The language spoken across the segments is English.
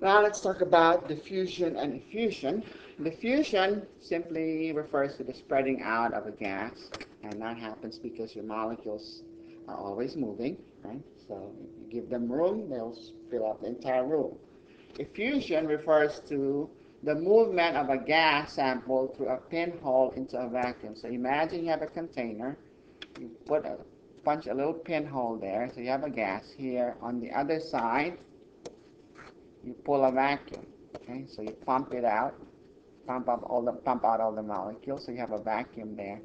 Now let's talk about diffusion and effusion. Diffusion simply refers to the spreading out of a gas, and that happens because your molecules are always moving, right? So if you give them room, they'll fill up the entire room. Effusion refers to the movement of a gas sample through a pinhole into a vacuum. So imagine you have a container, you punch a little pinhole there, so you have a gas here. On the other side, you pull a vacuum. Okay, so you pump it out, pump out all the molecules, so you have a vacuum there.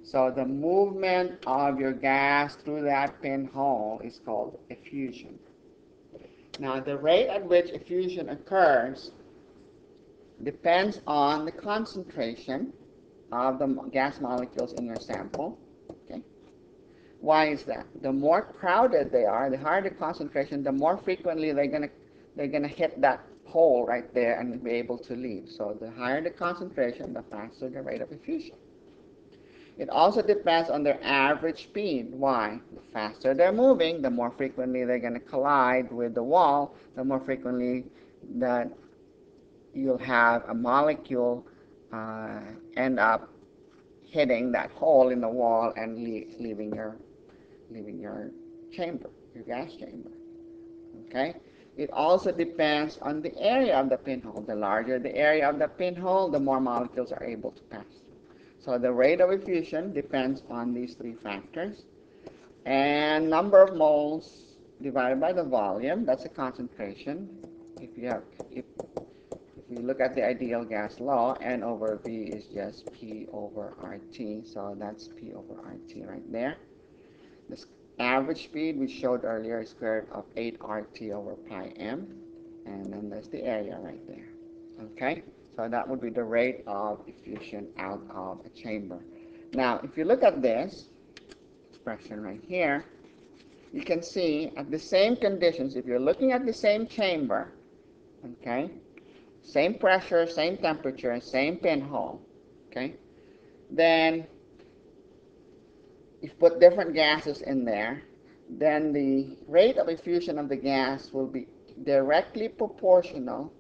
So the movement of your gas through that pinhole is called effusion. Now the rate at which effusion occurs depends on the concentration of the gas molecules in your sample. Okay, why is that? The more crowded they are, the higher the concentration, the more frequently they're gonna hit that hole right there and be able to leave. So the higher the concentration, the faster the rate of effusion. It also depends on their average speed. Why? The faster they're moving, the more frequently they're going to collide with the wall, the more frequently that you'll have a molecule end up hitting that hole in the wall and leaving your chamber, your gas chamber. Okay? It also depends on the area of the pinhole. The larger the area of the pinhole, the more molecules are able to pass. So the rate of effusion depends on these three factors. And number of moles divided by the volume, that's a concentration. If you have, if you look at the ideal gas law, N over V is just P over RT. So that's P over RT right there. The average speed we showed earlier is square root of 8 RT over pi m. And then there's the area right there. Okay? So that would be the rate of effusion out of a chamber. Now, if you look at this expression right here, you can see at the same conditions, if you're looking at the same chamber, okay, same pressure, same temperature, same pinhole, okay, then if you put different gases in there, then the rate of effusion of the gas will be directly proportional,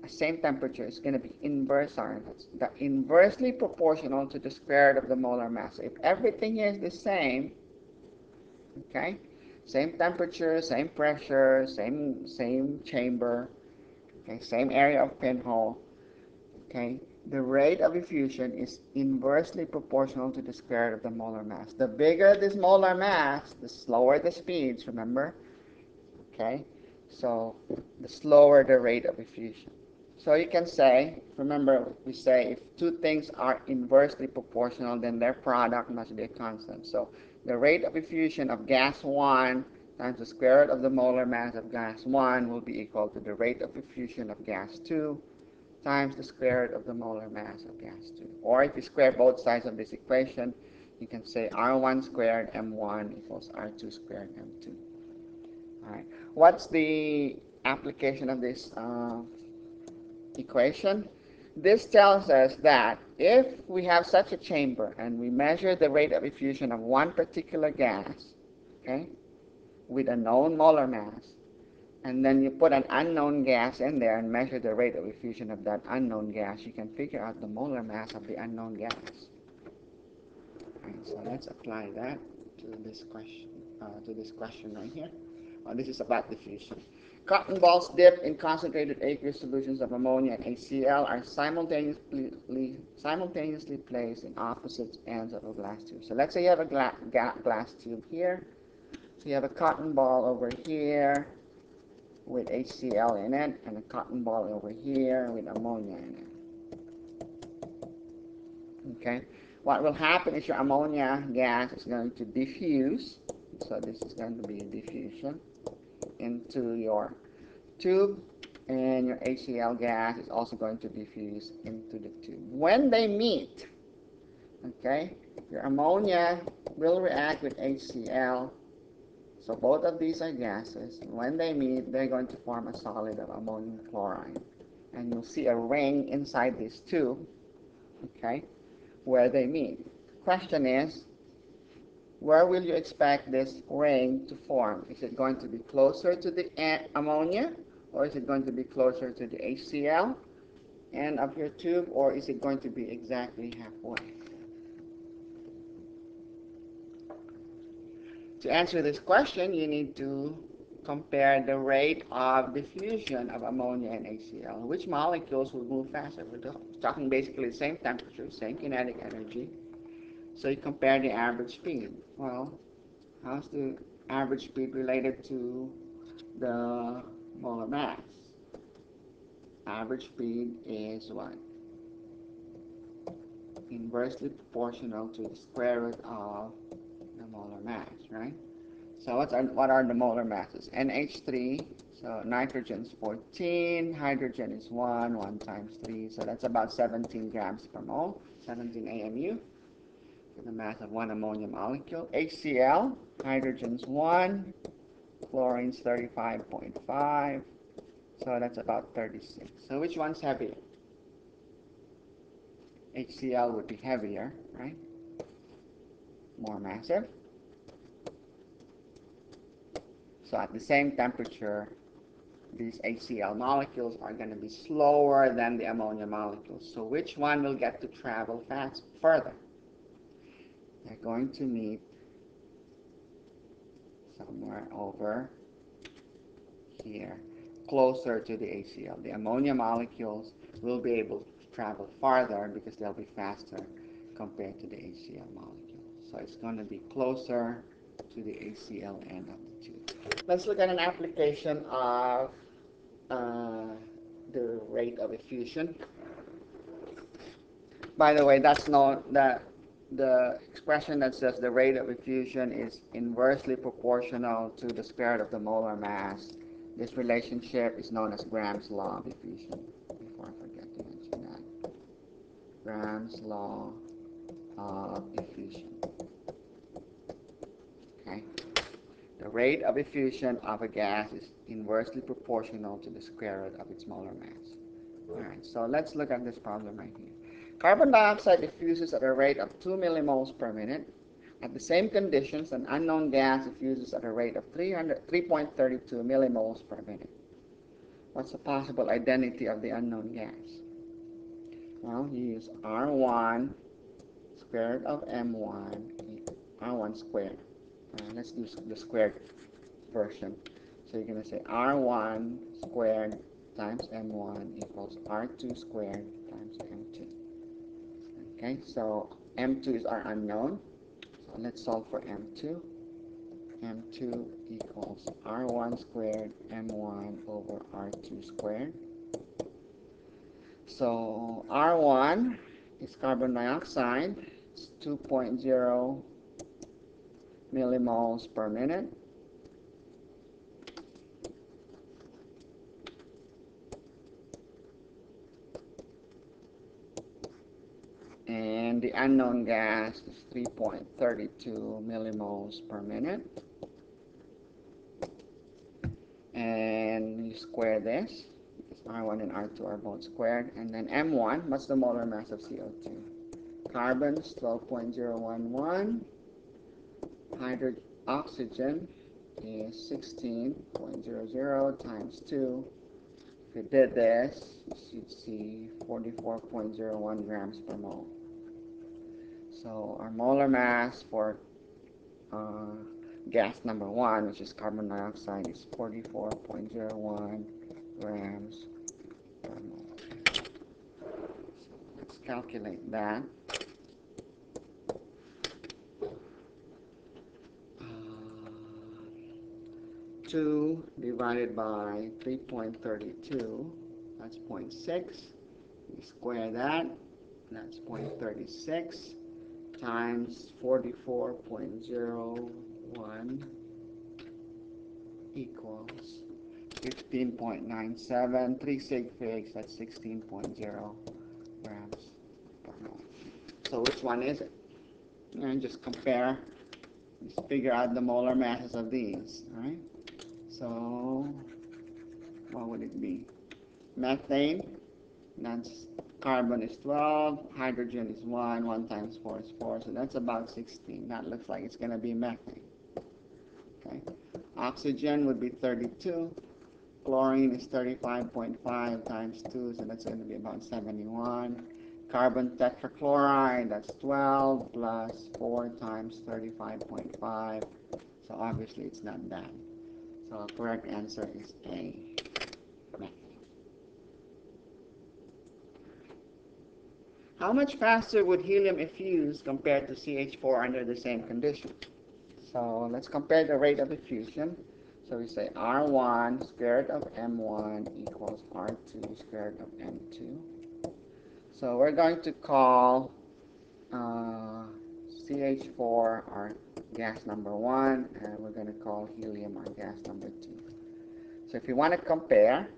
same temperature is going to be inversely proportional to the square root of the molar mass. So if everything is the same, okay, same temperature, same pressure, same chamber, okay, same area of pinhole, okay, the rate of effusion is inversely proportional to the square root of the molar mass. The bigger this molar mass, the slower the speeds, remember, okay, so the slower the rate of effusion. So you can say, remember we say if two things are inversely proportional, then their product must be a constant. So the rate of effusion of gas 1 times the square root of the molar mass of gas 1 will be equal to the rate of effusion of gas 2 times the square root of the molar mass of gas 2. Or if you square both sides of this equation, you can say R1 squared M1 equals R2 squared M2. All right. What's the application of this equation? This tells us that if we have such a chamber and we measure the rate of effusion of one particular gas, okay, with a known molar mass, and then you put an unknown gas in there and measure the rate of effusion of that unknown gas, you can figure out the molar mass of the unknown gas. Right, so let's apply that to this question right here. This is about diffusion. Cotton balls dipped in concentrated aqueous solutions of ammonia and HCl are simultaneously placed in opposite ends of a glass tube. So let's say you have a glass tube here. So you have a cotton ball over here with HCl in it, and a cotton ball over here with ammonia in it. Okay. What will happen is your ammonia gas is going to diffuse. So this is going to be a diffusion into your tube, and your HCl gas is also going to diffuse into the tube. When they meet, okay, your ammonia will react with HCl. So both of these are gases. When they meet, they're going to form a solid of ammonium chloride. And you'll see a ring inside this tube, okay, where they meet. Question is, where will you expect this ring to form? Is it going to be closer to the ammonia, or is it going to be closer to the HCl end of your tube, or is it going to be exactly halfway? To answer this question, you need to compare the rate of diffusion of ammonia and HCl. Which molecules will move faster? We're talking basically the same temperature, same kinetic energy. So you compare the average speed. Well, how's the average speed related to the molar mass? Average speed is what? Inversely proportional to the square root of the molar mass, right? So what are the molar masses? NH3, so nitrogen is 14, hydrogen is 1 times 3, so that's about 17 grams per mole, 17 AMU, for the mass of one ammonia molecule. HCl, hydrogen's 1, chlorine's 35.5, so that's about 36. So which one's heavier? HCl would be heavier, right? More massive. So at the same temperature, these HCl molecules are going to be slower than the ammonia molecules. So which one will get to travel further? They're going to meet somewhere over here, closer to the HCl. The ammonia molecules will be able to travel farther because they'll be faster compared to the HCl molecule. So it's going to be closer to the HCl end of the tube. Let's look at an application of the rate of effusion. By the way, that's not that the expression that says the rate of effusion is inversely proportional to the square root of the molar mass. This relationship is known as Graham's law of effusion. Before I forget to mention that, Graham's law of effusion. Okay. The rate of effusion of a gas is inversely proportional to the square root of its molar mass. Alright, so let's look at this problem right here. Carbon dioxide diffuses at a rate of 2 millimoles per minute. At the same conditions, an unknown gas diffuses at a rate of 3.32 millimoles per minute. What's the possible identity of the unknown gas? Well, you use R1 square root of M1, R1 squared. Let's do the squared version. So you're going to say R1 squared times M1 equals R2 squared times M2. Okay, so M2 is our unknown. So let's solve for M2. M2 equals R1 squared M1 over R2 squared. So R1 is carbon dioxide. It's 2.0 millimoles per minute. And the unknown gas is 3.32 millimoles per minute. And you square this, because R1 and R2 are both squared. And then M1, what's the molar mass of CO2? Carbon is 12.011. Oxygen is 16.00 times 2. If you did this, you'd see 44.01 grams per mole. So our molar mass for gas number 1, which is carbon dioxide, is 44.01 grams per mole. So let's calculate that. 2 divided by 3.32, that's 0.6. We square that, that's 0.36 times 44.01 equals 15.97. 3 sig figs, that's 16.0 grams per mole. So which one is it? And just compare, just figure out the molar masses of these, all right? So what would it be? Methane, that's Carbon is 12, hydrogen is 1, 1 times 4 is 4, so that's about 16. That looks like it's going to be methane. Okay. Oxygen would be 32. Chlorine is 35.5 times 2, so that's going to be about 71. Carbon tetrachloride, that's 12 plus 4 times 35.5. So obviously it's not that. So our correct answer is A, methane. How much faster would helium effuse compared to CH4 under the same condition? So let's compare the rate of diffusion. So we say R1 squared root of M1 equals R2 squared root of M2. So we're going to call CH4 our gas number 1, and we're going to call helium our gas number 2. So if you want to compare,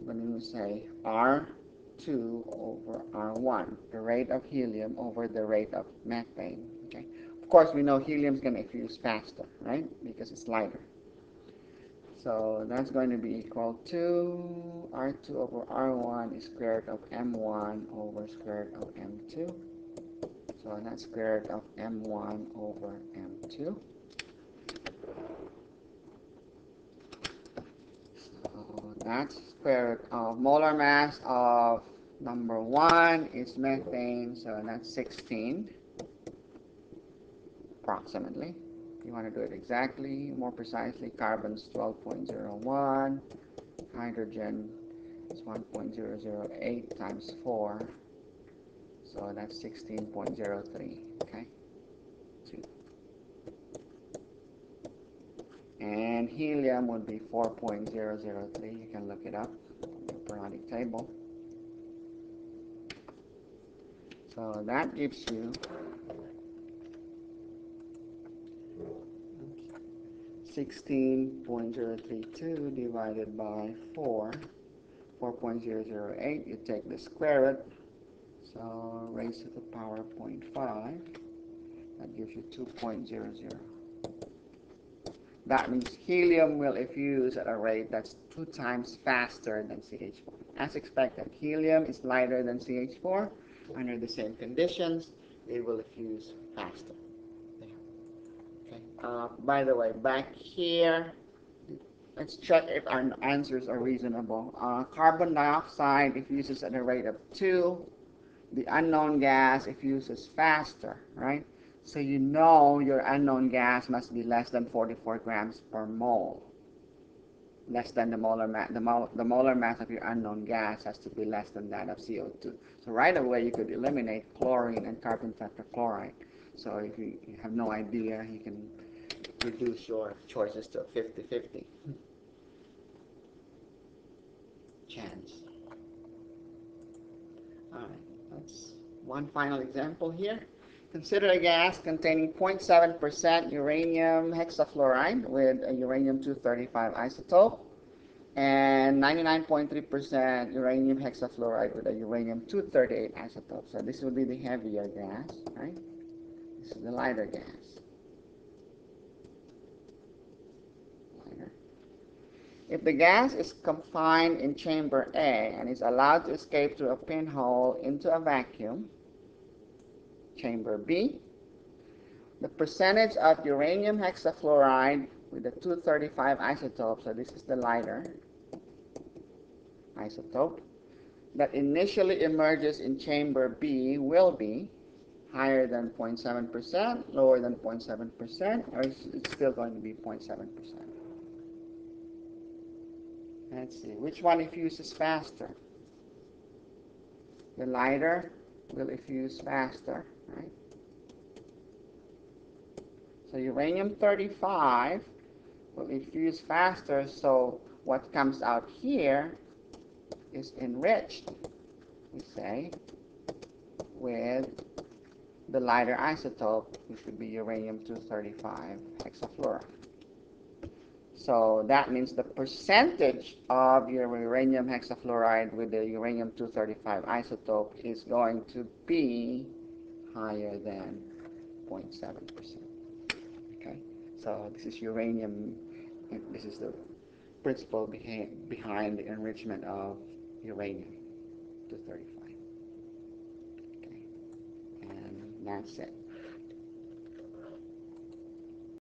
we're going to say R2 over R1, the rate of helium over the rate of methane. Okay. Of course, we know helium is going to effuse faster, right? Because it's lighter. So that's going to be equal to R2 over R1 is square root of M1 over square root of M2. So that's square root of M1 over M2. So that's square root of molar mass of number 1 is methane, so that's 16 approximately. If you want to do it exactly, more precisely, carbon's 12.01, hydrogen is 1.008 times 4, so that's 16.03, okay? 2. And helium would be 4.003. You can look it up on the periodic table. So that gives you 16.032 divided by 4, 4.008. You take the square root, so raised to the power of 0.5. That gives you 2.00. That means helium will effuse at a rate that's 2 times faster than CH4. As expected, helium is lighter than CH4. Under the same conditions, it will effuse faster. Okay. By the way, back here, let's check if our answers are reasonable. Carbon dioxide effuses at a rate of 2. The unknown gas effuses faster, right? So you know your unknown gas must be less than 44 grams per mole. Less than the molar mass. The molar mass of your unknown gas has to be less than that of CO2. So right away you could eliminate chlorine and carbon tetrachloride. So if you have no idea, you can reduce your choices to a 50-50 chance. All right, that's one final example here. Consider a gas containing 0.7% uranium hexafluoride with a uranium-235 isotope and 99.3% uranium hexafluoride with a uranium-238 isotope. So this will be the heavier gas, right? This is the lighter gas. Lighter. If the gas is confined in chamber A and is allowed to escape through a pinhole into a vacuum, chamber B, the percentage of uranium hexafluoride with the 235 isotope, so this is the lighter isotope, that initially emerges in chamber B will be higher than 0.7%, lower than 0.7%, or it's still going to be 0.7%. Let's see, which one effuses faster? The lighter will effuse faster, right? So uranium-35 will effuse faster, so what comes out here is enriched, we say, with the lighter isotope, which would be uranium-235 hexafluoride. So that means the percentage of your uranium hexafluoride with the uranium-235 isotope is going to be higher than 0.7%. Okay, so this is uranium, this is the principle behind the enrichment of uranium-235. That's it.